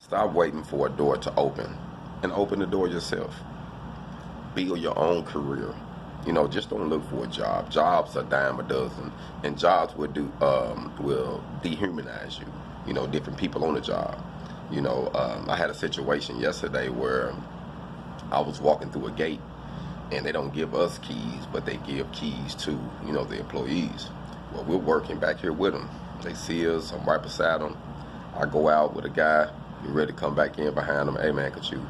Stop waiting for a door to open and open the door yourself. Build your own career. Just don't look for a job. Jobs are dime a dozen, and jobs will dehumanize you. Different people on the job. I had a situation yesterday where I was walking through a gate, and they don't give us keys, but they give keys to the employees. Well, we're working back here with them. They see us. I'm right beside them. I go out with a guy. Get ready to come back in behind them. Hey man, could you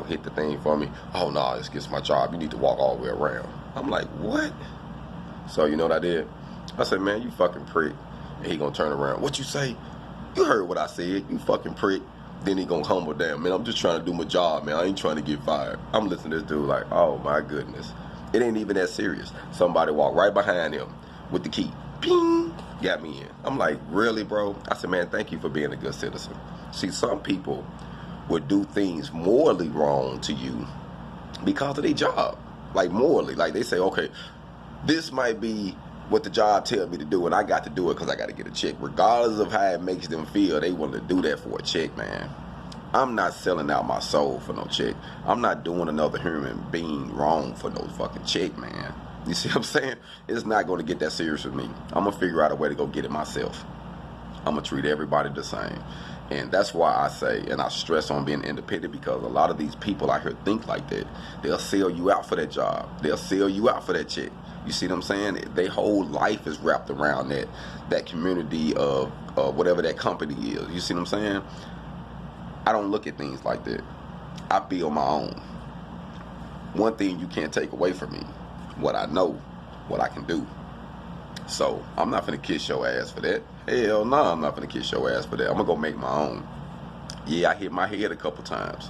hit the thing for me? Oh no, this gets my job. You need to walk all the way around. I'm like, what? So you know what I did? I said, man, you fucking prick. And he gonna turn around. What you say? You heard what I said. You fucking prick. Then he gonna humble down. Man, I'm just trying to do my job, man. I ain't trying to get fired. I'm listening to this dude like, oh my goodness. It ain't even that serious. Somebody walked right behind him with the key. Ping! Got me in. I'm like, really, bro? I said, man, thank you for being a good citizen. See, some people would do things morally wrong to you because of their job. Like morally. Like they say, okay, this might be what the job tells me to do, and I got to do it because I got to get a check. Regardless of how it makes them feel, they want to do that for a check, man. I'm not selling out my soul for no check. I'm not doing another human being wrong for no fucking check, man. You see what I'm saying? It's not going to get that serious with me. I'm going to figure out a way to go get it myself. I'm going to treat everybody the same. And that's why I say, and I stress on being independent, because a lot of these people out here think like that. They'll sell you out for that job. They'll sell you out for that check. You see what I'm saying? Their whole life is wrapped around that community of whatever that company is. You see what I'm saying? I don't look at things like that. I build my own. One thing you can't take away from me, what I know, what I can do. So I'm not finna kiss your ass for that. Hell no, I'm not finna kiss your ass for that. I'm gonna go make my own. Yeah, I hit my head a couple times,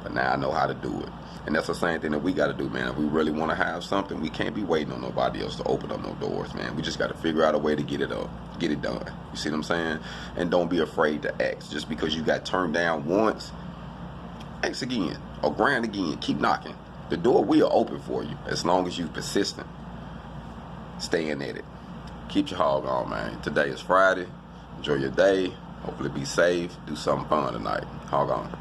but now I know how to do it. And that's the same thing that we gotta do, man. If we really wanna have something, we can't be waiting on nobody else to open up no doors, man. We just gotta figure out a way to get it up, get it done. You see what I'm saying? And don't be afraid to ask. Just because you got turned down once, ask again or grind again. Keep knocking. The door will open for you as long as you're persistent. Staying at it. Keep your hog on, man. Today is Friday. Enjoy your day. Hopefully be safe. Do something fun tonight. Hog on.